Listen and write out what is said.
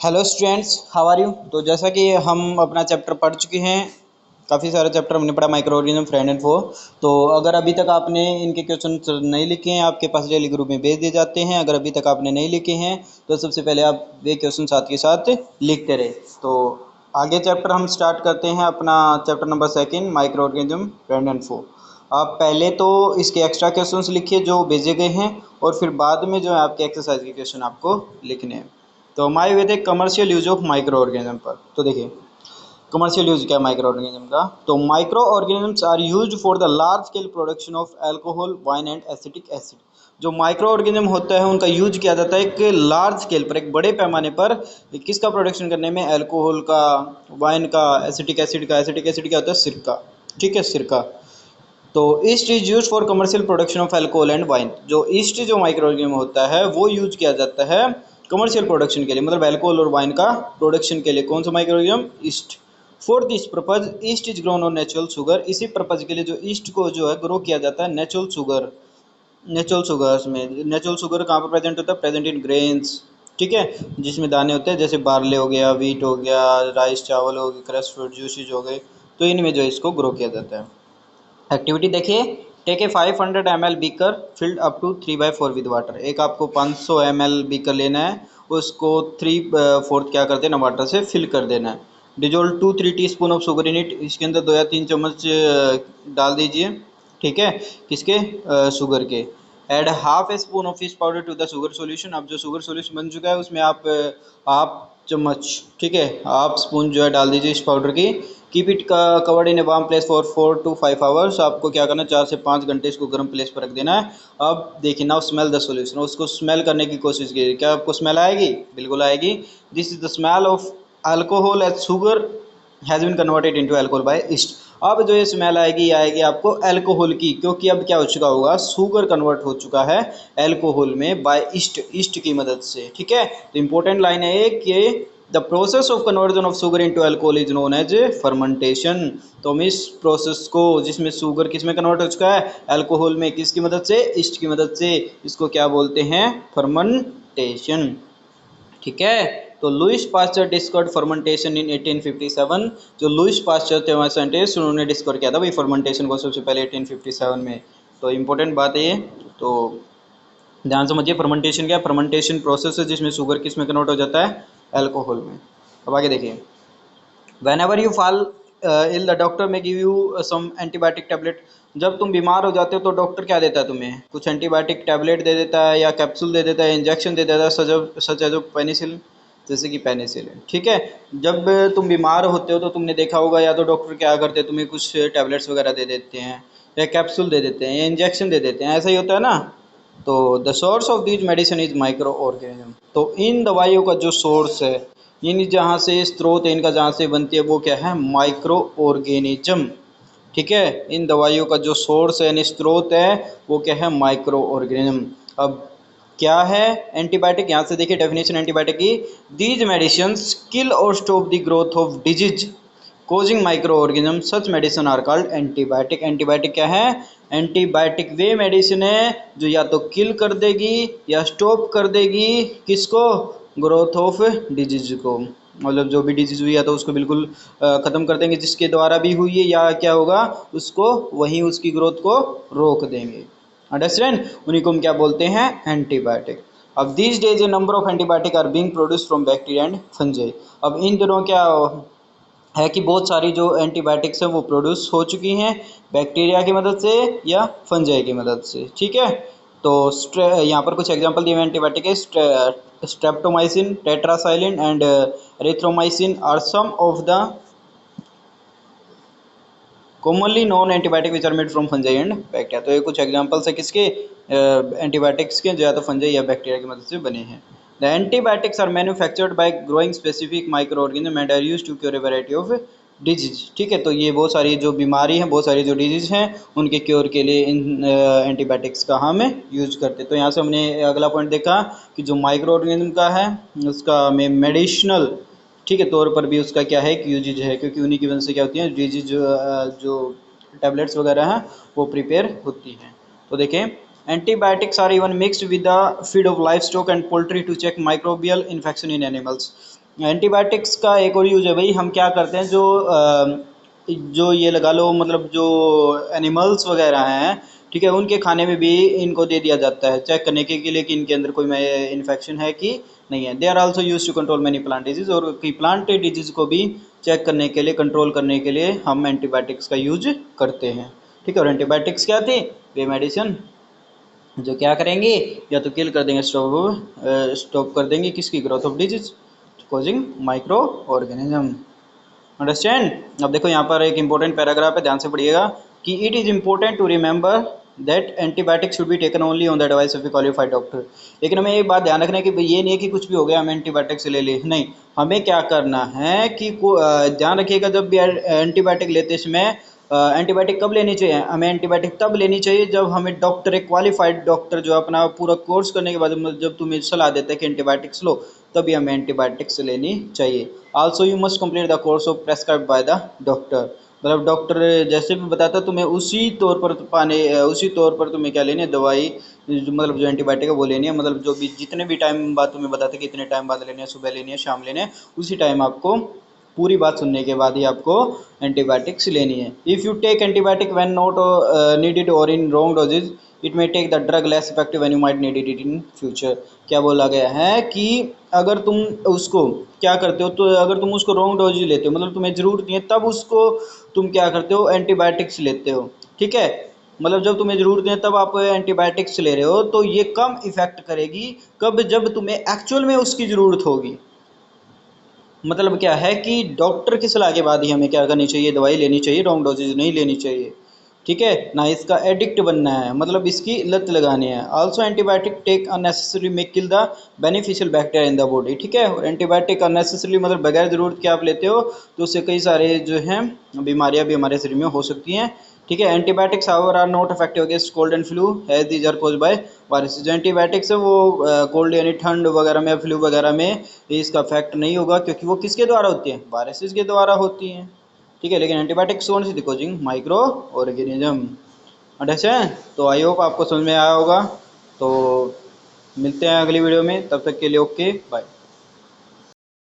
Hello students, how are you. तो जैसा कि हम अपना चैप्टर पढ़ चुके हैं, काफ़ी सारे चैप्टर हमने पढ़ा माइक्रो ऑर्गेनिज्म फ्रेंड एंड फो। तो अगर अभी तक आपने इनके क्वेश्चन नहीं लिखे हैं, आपके पास डेली ग्रुप में भेज दिए जाते हैं। अगर अभी तक आपने नहीं लिखे हैं तो सबसे पहले आप वे क्वेश्चन साथ के साथ लिखते रहे। तो आगे चैप्टर हम स्टार्ट करते हैं अपना chapter number 2 microorganism friend and foe. आप पहले तो इसके एक्स्ट्रा क्वेश्चंस लिखिए जो भेजे गए हैं, और फिर बाद में जो है आपके एक्सरसाइज के क्वेश्चन आपको लिखने हैं। तो हमारे हुए थे commercial use of micro organism पर। तो देखिए कमर्शियल यूज क्या है माइक्रो ऑर्गेनिज्म का। तो micro organisms are used for the large scale production of alcohol, wine and acetic acid. जो माइक्रो ऑर्गेनिज्म होता है उनका यूज किया जाता है एक लार्ज स्केल पर, एक बड़े पैमाने पर किसका प्रोडक्शन करने में, अल्कोहल का, वाइन का, एसिटिक एसिड का। एसिटिक एसिड क्या होता है, सिरका। ठीक है, सिरका। तो east is use for commercial production of alcohol and wine. जो ईस्ट जो माइक्रो ऑर्गेनिज्म होता है वो यूज किया जाता है कमर्शियल प्रोडक्शन के लिए, मतलब अल्कोहल और वाइन का प्रोडक्शन के लिए। कौन सा micro organism, east. For this purpose east is grown on natural sugar. इसी पर्पज के लिए जो ईस्ट को जो है ग्रो किया जाता है नेचुरल शुगर। नेचुरल शुगर्स में, नेचुरल शुगर कहाँ पर प्रेजेंट होता है, प्रेजेंट इन ग्रेन्स। ठीक है, जिसमें दाने होते हैं, जैसे बार्ले हो गया, वीट हो गया, राइस चावल हो गए, क्रश फ्रूट जूसेस हो गए। तो इनमें जो इसको ग्रो किया जाता है। एक्टिविटी देखिए, take a 500 ml beaker filled up to 3/4 with water. एक आपको 500 ml बीकर लेना है, उसको 3/4 क्या कर देना, वाटर से फिल कर देना है। Dissolve 2-3 teaspoon of sugar in it. इसके अंदर 2 या 3 चम्मच डाल दीजिए। ठीक है, किसके, शुगर के। Add half a spoon of fish powder to the sugar solution. अब जो शुगर सॉल्यूशन बन चुका है उसमें आप हाफ चम्मच, ठीक है, हाफ स्पून जो है डाल दीजिए इस पाउडर की। Keep it covered in a warm place for 4 to 5 hours. आपको क्या करना है, 4 से 5 घंटे इसको गर्म प्लेस पर रख देना है। अब देखिए, नाउ स्मेल द सॉल्यूशन। उसको स्मेल करने की कोशिश कीजिए। क्या आपको स्मेल आएगी, बिल्कुल आएगी। This is the smell of alcohol as sugar has been converted into alcohol by yeast. अब जो ये स्मेल आएगी, आएगी आपको अल्कोहल की, क्योंकि अब क्या हो चुका होगा, शुगर कन्वर्ट हो चुका है अल्कोहल में बाय ईस्ट, ईस्ट की मदद से। ठीक है, तो इंपॉर्टेंट लाइन है ये कि the process of conversion of sugar into alcohol is known as fermentation. तो हम इस प्रोसेस को, जिसमें शुगर किस में कन्वर्ट हो चुका है, अल्कोहल में, किसकी मदद से, ईस्ट की मदद से, इसको क्या बोलते हैं, फर्मेंटेशन। ठीक है, तो लुईस पास्चर डिस्कवर्ड फर्मेंटेशन इन 1857। जो लुईस पास्चर थे वहाँ साइंटिस्ट, उन्होंने डिस्कवर किया था भाई फर्मेंटेशन को सबसे पहले 1857 में। तो इंपॉर्टेंट बात है ये। तो ध्यान समझिए, फर्मेंटेशन क्या, फर्मेंटेशन प्रोसेस है जिसमें शुगर किस में कन्वर्ट हो जाता है, अल्कोहल में। अब आगे देखिए, whenever you fall ill the doctor may give you some antibiotic tablet. जब तुम बीमार हो जाते हो तो डॉक्टर क्या देता है तुम्हें, कुछ एंटीबायोटिक टैबलेट दे देता है, या कैप्सूल दे देता है, इंजेक्शन दे देता है, सच एज पेनिसिलिन, जैसे कि पेनिसिलिन। ठीक है, जब तुम बीमार होते हो तो तुमने देखा होगा, या तो डॉक्टर क्या करते हैं, तुम्हें कुछ टैबलेट्स वगैरह दे देते हैं, या कैप्सूल दे देते हैं, या इंजेक्शन दे देते हैं, ऐसा ही होता है ना। तो the source of this medicine is micro organism. तो इन दवाइयों का जो सोर्स है, यानी जहाँ से स्रोत है इनका, जहाँ से बनती है, वो क्या है, माइक्रो ऑर्गेनिज्म। ठीक है, इन दवाइयों का जो सोर्स है यानी स्रोत है वो क्या है, माइक्रो ऑर्गेनिज्म। अब क्या है एंटीबायोटिक, यहाँ से देखिए डेफिनेशन एंटीबायोटिक की। दीज मेडिसिन्स किल और stop the growth of disease causing micro organism, such medicine are called antibiotic. Antibiotic क्या है, एंटीबायोटिक वे मेडिसिन है जो या तो किल कर देगी या स्टॉप कर देगी किसको, ग्रोथ ऑफ डिजीज को। मतलब जो भी डिजीज हुई है तो उसको बिल्कुल ख़त्म कर देंगे, जिसके द्वारा भी हुई है, या क्या होगा, उसको वहीं उसकी ग्रोथ को रोक देंगे। अंडरस्टैंड, उन्हीं को हम क्या बोलते हैं, एंटीबायोटिक। अब these days a number of antibiotic are being produce from bacteria and fungi. अब इन दिनों क्या है कि बहुत सारी जो एंटीबायोटिक्स है वो प्रोड्यूस हो चुकी हैं बैक्टीरिया की मदद से या फंजाई की मदद से। ठीक है, तो यहाँ पर कुछ एग्जांपल दिए हुए एंटीबायोटिक है। Streptomycin, tetracycline and erythromycin are some of the commonly known antibiotic which are made from fungi and bacteria. तो ये कुछ एग्जांपल्स है किसके, एंटीबायोटिक्स के, जो या तो फंजाई या बैक्टीरिया की मदद से बने हैं। The antibiotics are manufactured by growing specific micro organism and are used to cure a variety of disease. ठीक है, तो ये बहुत सारी जो बीमारी हैं, बहुत सारी जो डिजीज हैं, उनके क्योर के लिए इन एंटीबायोटिक्स का हम यूज करते हैं। तो यहाँ से हमने अगला पॉइंट देखा कि जो माइक्रो ऑर्गेनिज्म का है उसका में मेडिसिनल, ठीक है, तौर पर भी उसका क्या है कि यूजेज है, क्योंकि उन्हीं की वजह से क्या होती है, डिजीज जो टैबलेट्स वगैरह हैं वो प्रिपेयर होती हैं। तो देखें, antibiotics are even mixed with the feed of life stock and poultry to check microbial infection in animals. Antibiotics का एक और यूज है भाई, हम क्या करते हैं जो ये लगा लो, मतलब जो एनिमल्स वगैरह हैं, ठीक है, उनके खाने में भी इनको दे दिया जाता है चेक करने के लिए कि इनके अंदर कोई इन्फेक्शन है कि नहीं है। They are also use to control many plant disease, और कि प्लांट डिजीज को भी चेक करने के लिए, कंट्रोल करने के लिए हम एंटीबायोटिक्स का यूज करते हैं, ठीक है। और एंटीबायोटिक्स क्या थे? वे मेडिसिन जो क्या करेंगे, या तो किल कर देंगे, स्टॉप कर देंगे किसकी growth of disease, causing micro organism. Understand. अब देखो यहाँ पर एक इंपॉर्टेंट पैराग्राफ है, ध्यान से पढ़िएगा कि it is important to remember that antibiotic should be taken only on the advice of a qualified doctor. लेकिन हमें एक बात ध्यान रखना है कि ये नहीं है कि कुछ भी हो गया हमें एंटीबायोटिक से ले ले, नहीं, हमें क्या करना है कि ध्यान रखिएगा जब भी एंटीबायोटिक लेते समय एंटीबायोटिक कब लेनी चाहिए, हमें एंटीबायोटिक तब लेनी चाहिए जब हमें डॉक्टर, एक क्वालिफाइड डॉक्टर जो अपना पूरा कोर्स करने के बाद जब तुम्हें सलाह देता है कि एंटीबायोटिक्स लो, तभी हमें एंटीबायोटिक्स लेनी चाहिए। Also you must complete the course of prescribe by the doctor, मतलब डॉक्टर जैसे भी बताता तुम्हें उसी तौर पर उसी तौर पर तुम्हें क्या लेनी है, दवाई, मतलब जो एंटीबायोटिक है वो लेनी है, मतलब जो भी जितने भी टाइम बाद तुम्हें बताते कि इतने टाइम बाद लेनी है, सुबह लेनी है, शाम लेनी है, उसी टाइम आपको पूरी बात सुनने के बाद ही आपको एंटीबायोटिक्स लेनी है। If you take antibiotic when not needed or in wrong doses, it may take the drug less effective when you might need it in future. क्या बोला गया है कि अगर तुम उसको क्या करते हो, तो अगर तुम उसको रॉन्ग डोज लेते हो, मतलब तुम्हें ज़रूरत नहीं है, तब उसको तुम क्या करते हो, एंटीबायोटिक्स लेते हो, ठीक है। मतलब जब तुम्हें ज़रूरत नहीं है तब आप एंटीबायोटिक्स ले रहे हो, तो ये कम इफेक्ट करेगी कब, जब तुम्हें एक्चुअल में उसकी ज़रूरत होगी। मतलब क्या है कि डॉक्टर की सलाह के बाद ही हमें क्या करनी चाहिए, दवाई लेनी चाहिए, रॉन्ग डोजेज नहीं लेनी चाहिए, ठीक है ना। इसका एडिक्ट बनना है, मतलब इसकी लत लगानी है। Also antibiotic take unnecessary may kill the beneficial bacteria in the body, ठीक है। और एंटीबायोटिक अननेसेसरी मतलब बगैर ज़रूरत के आप लेते हो, तो उससे कई सारे जो हैं बीमारियां भी हमारे शरीर में हो सकती हैं, ठीक है। Antibiotics however are not effective against cold and flu as these are caused by virus. जो एंटीबायोटिक्स है वो कोल्ड यानी ठंड वगैरह में, फ्लू वगैरह में इसका इफेक्ट नहीं होगा, क्योंकि वो किसके द्वारा होती है, वायरसेस के द्वारा होती हैं, ठीक है। लेकिन एंटीबायोटिक्स कौन सी थी, कॉजिंग माइक्रो ऑर्गेनिज्म। अंडरस्टैंड। तो आई होप आपको समझ में आया होगा। तो मिलते हैं अगली वीडियो में, तब तक के लिए ओके बाय।